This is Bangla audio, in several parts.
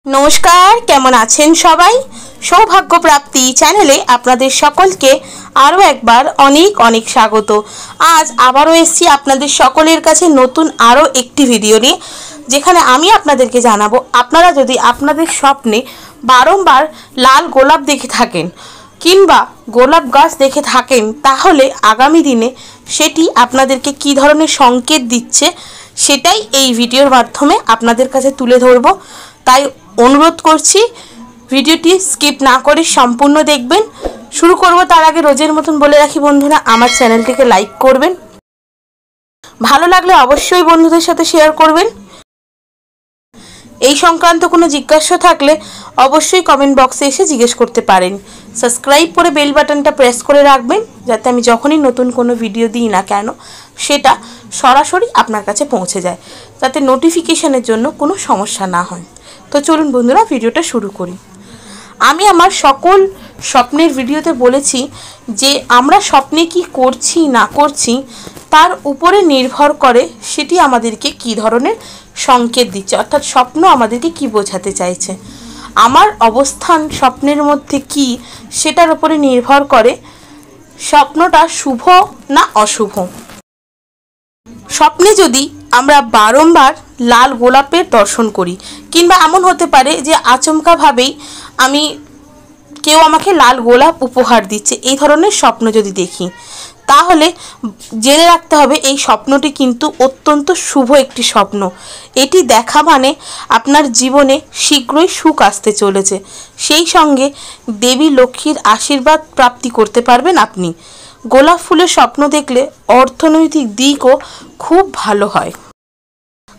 नमस्कार केमन आছেন सबाई सौभाग्य प्राप्ति चैनेले आपनादेर सकलके आरो एकबार अनेक अनेक स्वागत। आज आबारो एसेछि आपनादेर सकलेर काछे नतून आरो एकटी भिडियो निये जेखाने आमी आपनादेरके जानाबो आपनारा जदि आपनादेर स्वप्ने बारंबार लाल गोलाप देखे थाकेन किंबा गोलाप गाछ देखे थाकेन ताहले आगामी दिने सेटी आपनादेरके कि धरनेर संकेत दिच्छे सेटाई एई भिडियोर माध्यमे आपनादेर काछे तुले धरबो। ताई अनुरोध करछि भिडियोटी स्किप ना करे सम्पूर्ण देखबेन। शुरू करब तार आगे रोजेर मतन बोले राखी बंधुरा आमार चैनलटिके लाइक करबेन, भालो लागले अवश्यई बंधुदेर साथे शेयर करबेन। এই সংক্রান্ত কোনো জিজ্ঞাসা থাকলে অবশ্যই কমেন্ট বক্সে এসে জিজ্ঞেস করতে পারেন। সাবস্ক্রাইব করে বেল বাটনটা প্রেস করে রাখবেন যাতে আমি যখনই নতুন কোনো ভিডিও দিই না কেন সেটা সরাসরি আপনার কাছে পৌঁছে যায়, যাতে নোটিফিকেশনের জন্য কোনো সমস্যা না হয়। তো চলুন বন্ধুরা ভিডিওটা শুরু করি। আমি আমার সকল স্বপ্নের ভিডিওতে বলেছি যে আমরা স্বপ্নে কি করছি না করছি তার উপরে নির্ভর করে সেটি আমাদেরকে কি ধরনের সংকেত দিচ্ছে, অর্থাৎ স্বপ্ন আমাদেরকে কি বোঝাতে চাইছে। আমার অবস্থান স্বপ্নের মধ্যে কি সেটার উপরে নির্ভর করে স্বপ্নটা শুভ না অশুভ। স্বপ্নে যদি আমরা বারংবার লাল গোলাপের দর্শন করি কিংবা এমন হতে পারে যে আচমকা ভাবেই আমি কেউ আমাকে লাল গোলাপ উপহার দিচ্ছে, এই ধরনের স্বপ্ন যদি দেখি তাহলে জেনে রাখতে হবে এই স্বপ্নটি কিন্তু অত্যন্ত শুভ একটি স্বপ্ন। এটি দেখা মানে আপনার জীবনে শীঘ্রই সুখ আসতে চলেছে, সেই সঙ্গে দেবী লক্ষ্মীর আশীর্বাদ প্রাপ্তি করতে পারবেন আপনি। গোলাপ ফুলের স্বপ্ন দেখলে অর্থনৈতিক দিকও খুব ভালো হয়।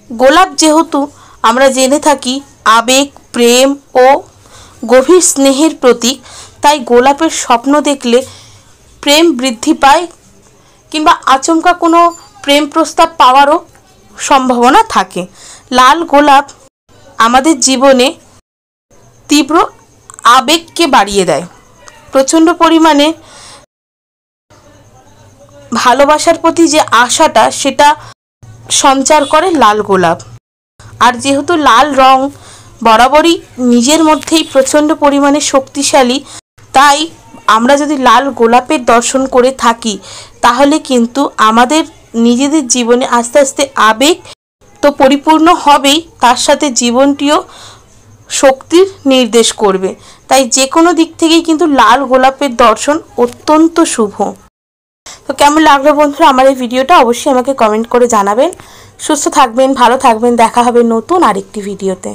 গোলাপ যেহেতু আমরা জেনে থাকি আবেগ, প্রেম ও গভীর স্নেহের প্রতীক, তাই গোলাপের স্বপ্ন দেখলে প্রেম বৃদ্ধি পায় কিংবা আচমকা কোনো প্রেম প্রস্তাব পাওয়ারও সম্ভাবনা থাকে। লাল গোলাপ আমাদের জীবনে তীব্র আবেগকে বাড়িয়ে দেয়, প্রচণ্ড পরিমাণে ভালোবাসার প্রতি যে আশাটা সেটা সঞ্চার করে লাল গোলাপ। আর যেহেতু লাল রং বরাবরই নিজের মধ্যেই প্রচণ্ড পরিমাণে শক্তিশালী, তাই আমরা যদি লাল গোলাপের দর্শন করে থাকি তাহলে কিন্তু আমাদের নিজেদের জীবনে আস্তে আস্তে আবেগ তো পরিপূর্ণ হবেই, তার সাথে জীবনটিও শক্তির নির্দেশ করবে। তাই যে কোনো দিক থেকেই কিন্তু লাল গোলাপের দর্শন অত্যন্ত শুভ। তো কেমন লাগলো বন্ধুরা আমার এই ভিডিওটা অবশ্যই আমাকে কমেন্ট করে জানাবেন। সুস্থ থাকবেন, ভালো থাকবেন, দেখা হবে নতুন আরেকটি ভিডিওতে।